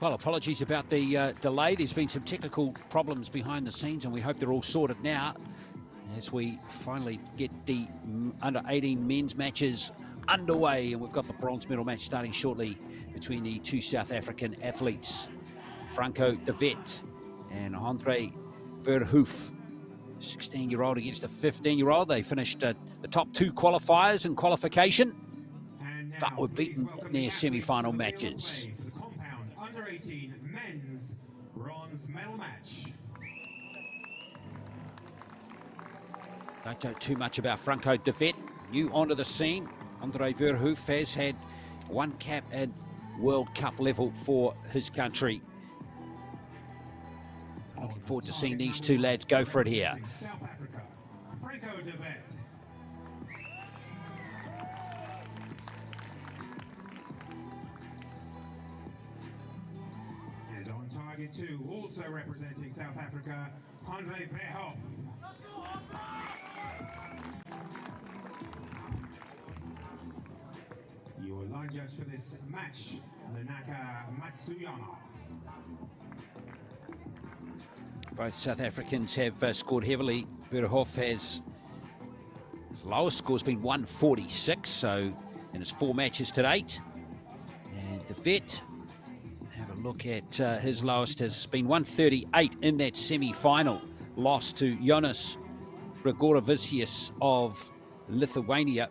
Well, apologies about the delay. There's been some technical problems behind the scenes, and we hope they're all sorted now as we finally get the under-18 men's matches underway. And we've got the bronze medal match starting shortly between the two South African athletes, Franco de Vet and Hendre Verhoef. 16-year-old against a 15-year-old. They finished the top two qualifiers in qualification, but were beaten in their semi-final matches. Under-18 men's bronze medal match. Don't know too much about Franco de Vet. New onto the scene. Hendre Verhoef has had one cap at World Cup level for his country. Looking forward to seeing these two lads go for it here. South Africa, Franco de Vet. And on target two, also representing South Africa, Hendre Verhoef. Your line judge for this match, Nanaka Matsuyama. Both South Africans have scored heavily. Verhoef has, his lowest score's been 146, so in his 4 matches to date. And de Vet, have a look at his lowest, has been 138 in that semi-final loss to Jonas Grigorevicius of Lithuania.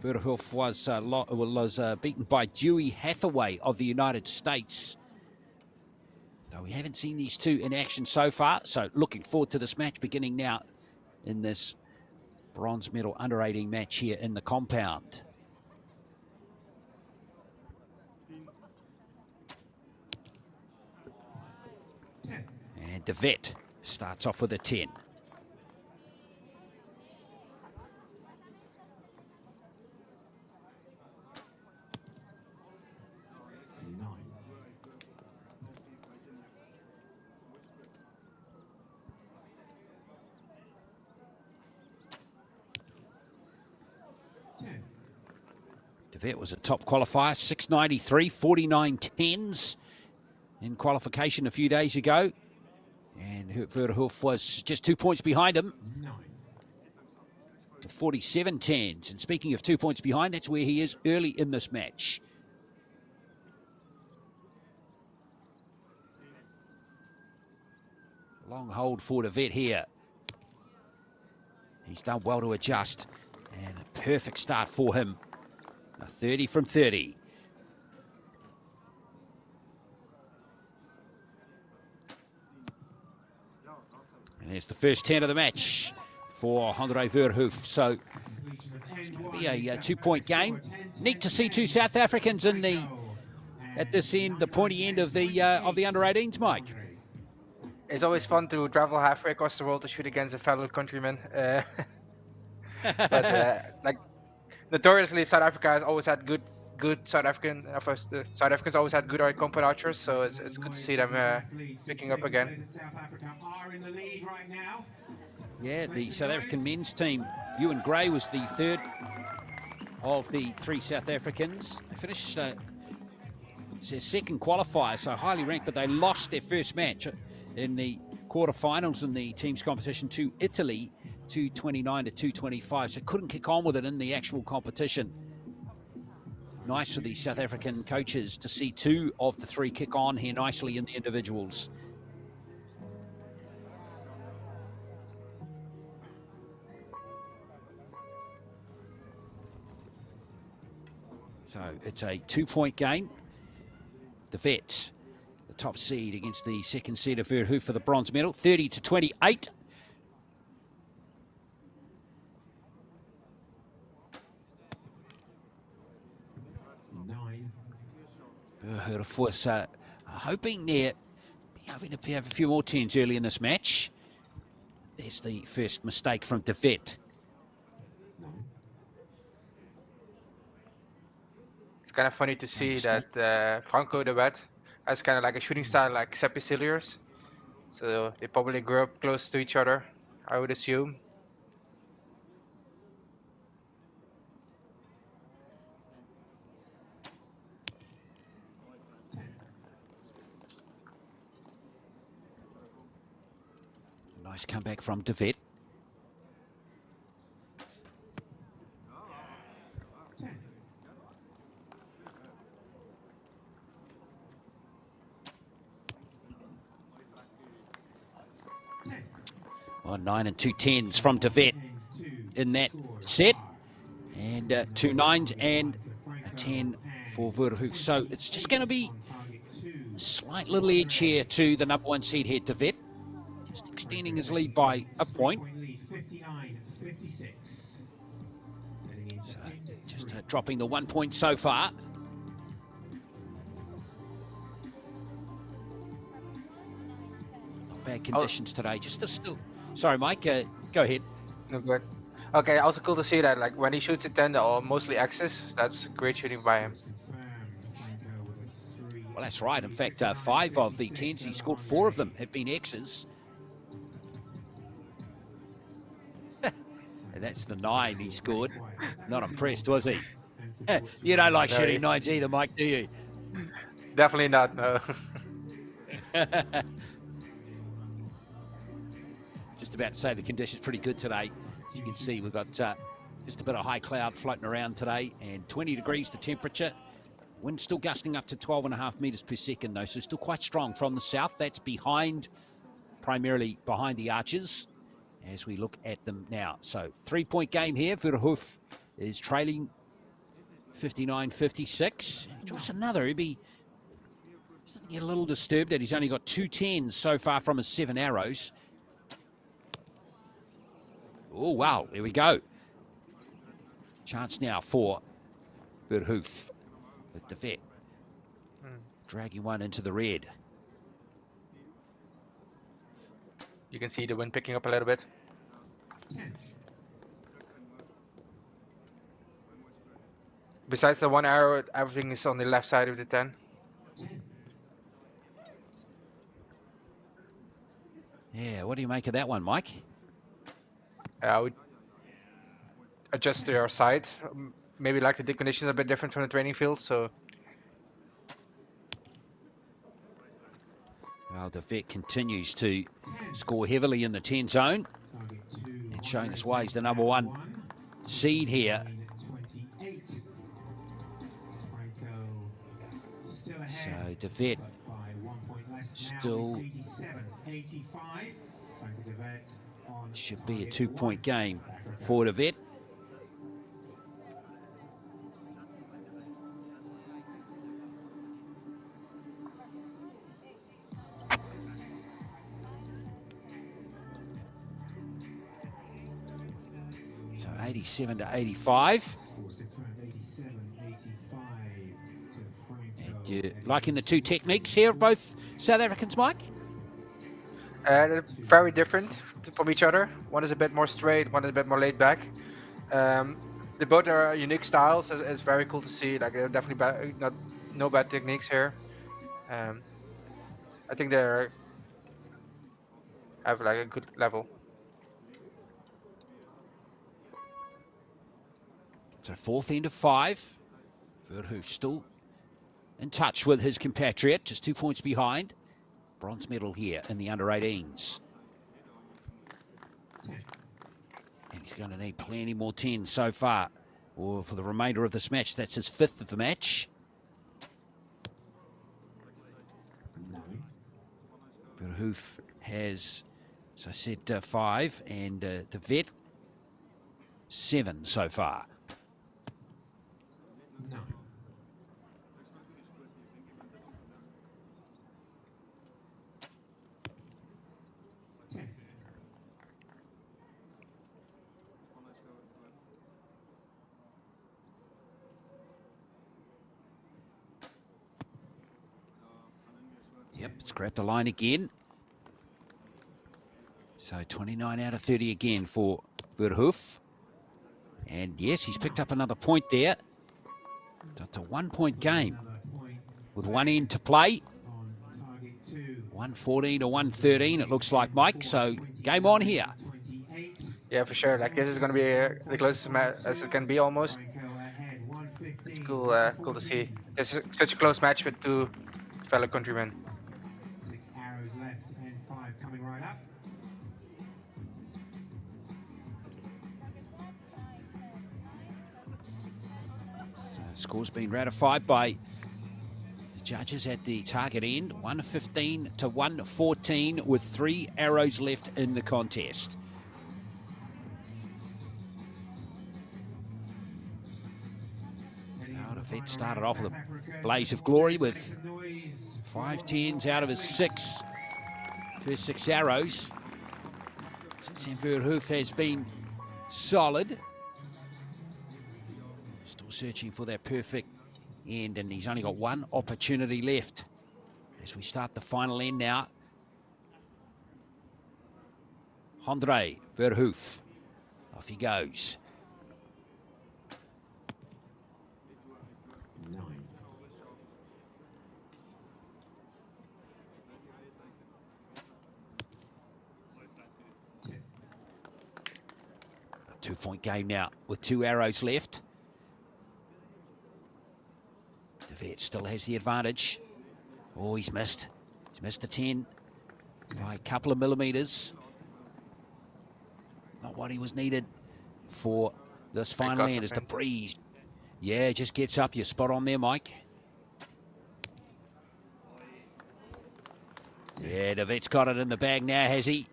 Verhoef was beaten by Dewey Hathaway of the United States. So we haven't seen these two in action so far, so looking forward to this match beginning now in this bronze medal under-18 match here in the compound. And de Vet starts off with a 10. De Vet was a top qualifier, 693, 49 10s in qualification a few days ago. And Verhoef was just 2 points behind him, 47 10s. And speaking of 2 points behind, that's where he is early in this match. Long hold for de Vet here. He's done well to adjust, and a perfect start for him. A 30 from 30. And there's the first 10 of the match for Hendre Verhoef. So it's going to be a 2-point game. Neat to see two South Africans in at this end, the pointy end of the under-18s, Mike. It's always fun to travel halfway across the world to shoot against a fellow countryman. But like notoriously, South Africa has always had good South African. First, the South Africans always had good combat archers, so it's good to see them picking up again. Yeah, the South African men's team, Ewan Gray was the third of the 3 South Africans. They finished it's their second qualifier, so highly ranked, but they lost their first match in the quarterfinals in the teams competition to Italy, 229 to 225, so couldn't kick on with it in the actual competition. Nice for the South African coaches to see 2 of the 3 kick on here nicely in the individuals. So it's a 2-point game. De Vet, the top seed against the second seed of Verhoef for the bronze medal, 30 to 28. Verhoef was hoping to have a few more 10s early in this match. There's the first mistake from de Vet. It's kind of funny to see that Franco de Vet has kind of like a shooting style like Seppi Cilliers. So they probably grew up close to each other, I would assume. Nice comeback from De Vet. 10. On 9 and 2 10s from De Vet in that set. And 2 9s and a 10 for Verhoef. So it's just going to be a slight little edge here to the number 1 seed here, De Vet. Just extending his lead by a point. So just dropping the 1 point so far. Not bad conditions today. Just a still. Sorry, Mike. Go ahead. No good. Okay, also cool to see that like when he shoots at 10, they're all mostly X's. That's great shooting by him. Well, that's right. In fact, 5 of the 10s he scored, 4 of them have been X's. And that's the 9 he scored. Not impressed, was he? You don't like shooting 9s either, Mike, do you? Definitely not, no. Just about to say the conditions pretty good today. As you can see, we've got just a bit of high cloud floating around today, and 20 degrees the temperature. Wind still gusting up to 12.5 meters per second, though, so still quite strong from the south. That's behind, primarily behind the Archers, as we look at them now. So 3-point game here. Verhoef is trailing 59-56. Just another. He'd be starting to get a little disturbed that he's only got 2 10s so far from his 7 arrows. Oh, wow. There we go. Chance now for Verhoef with De Vet. Dragging one into the red. You can see the wind picking up a little bit. 10. Besides the 1 arrow, everything is on the left side of the 10. 10. Yeah, what do you make of that one, Mike? I would adjust to your side. Maybe like the conditions are a bit different from the training field, so. Well, De Vet continues to score heavily in the 10 zone. And showing us why he's the number 1 seed here. 28. Franco still ahead. So De Vet By 1 point less still 87-85. Franco De Vet on should be a target 2-point 1. game for De Vet. So 87-85. Scores confirmed 87-85 to Franco. And you liking the 2 techniques here of both South Africans, Mike? They're very different from each other. One is a bit more straight, one is a bit more laid back. They both are unique styles. It's very cool to see. Like they're definitely no bad techniques here. I think they have like a good level. So 4th end of 5. Verhoef still in touch with his compatriot, just 2 points behind. Bronze medal here in the under-18s. And he's going to need plenty more 10s so far, or for the remainder of this match. That's his 5th of the match. 9. Verhoef has, as I said, 5, and De Vet 7 so far. 9. Yep, scrap the line again. So 29 out of 30 again for Verhoef. And yes, he's picked up another point there. That's a 1-point game with 1 end to play. 114 to 113 it looks like, Mike. So game on here. Yeah, for sure. Like this is going to be the closest match as it can be almost. It's cool, cool to see. It's such a close match with 2 fellow countrymen. 6 arrows left, and 5 coming right up. Score's been ratified by the judges at the target end, 115 to 114, with 3 arrows left in the contest. Now, Vet started off with a blaze of glory with 5 10s out of his first 6 arrows. Since Hendre Verhoef has been solid. Still searching for that perfect end, and he's only got 1 opportunity left as we start the final end now. Hendre Verhoef, off he goes. 9. 10. 2-point game now with 2 arrows left. Vet still has the advantage. Oh, he's missed. He's missed the 10 by a couple of millimeters. Not what he was needed for this final end as the breeze. Yeah, just gets up. You're spot on there, Mike. Yeah, the Vet's got it in the bag now, has he?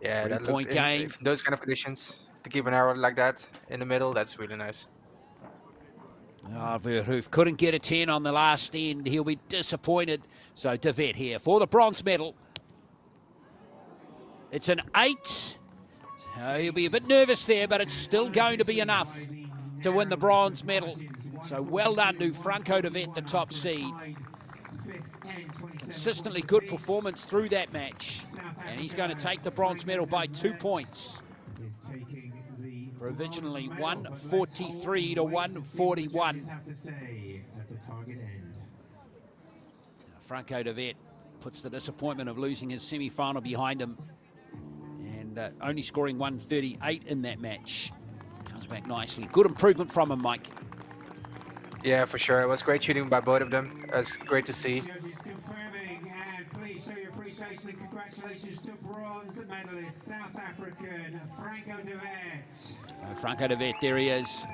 Yeah, that 3-point game. in those kind of conditions, to keep an arrow like that in the middle, that's really nice. Oh, Verhoef couldn't get a 10 on the last end. He'll be disappointed. So De Vet here for the bronze medal. It's an 8. So he'll be a bit nervous there, but it's still going to be enough to win the bronze medal. So well done to Franco De Vet, the top seed. Consistently good performance through that match. And he's going to take the bronze medal by 2 points. Provisionally 143 to 141. Franco De Vet puts the disappointment of losing his semi-final behind him, and only scoring 138 in that match. Comes back nicely. Good improvement from him, Mike. Yeah, for sure. It was great shooting by both of them. It was great to see. Please show your appreciation and congratulations to bronze medalist, South African Franco De Vet. Franco De Vet, there he is.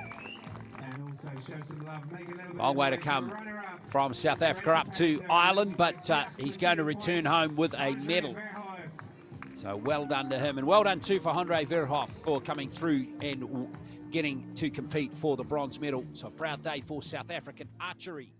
And also show some love. Make a little bit Long way to of come runner-up. from South Africa up to Ireland, but he's going to return home with a medal. So well done to him, and well done too for Hendre Verhoef for coming through and getting to compete for the bronze medal. So a proud day for South African archery.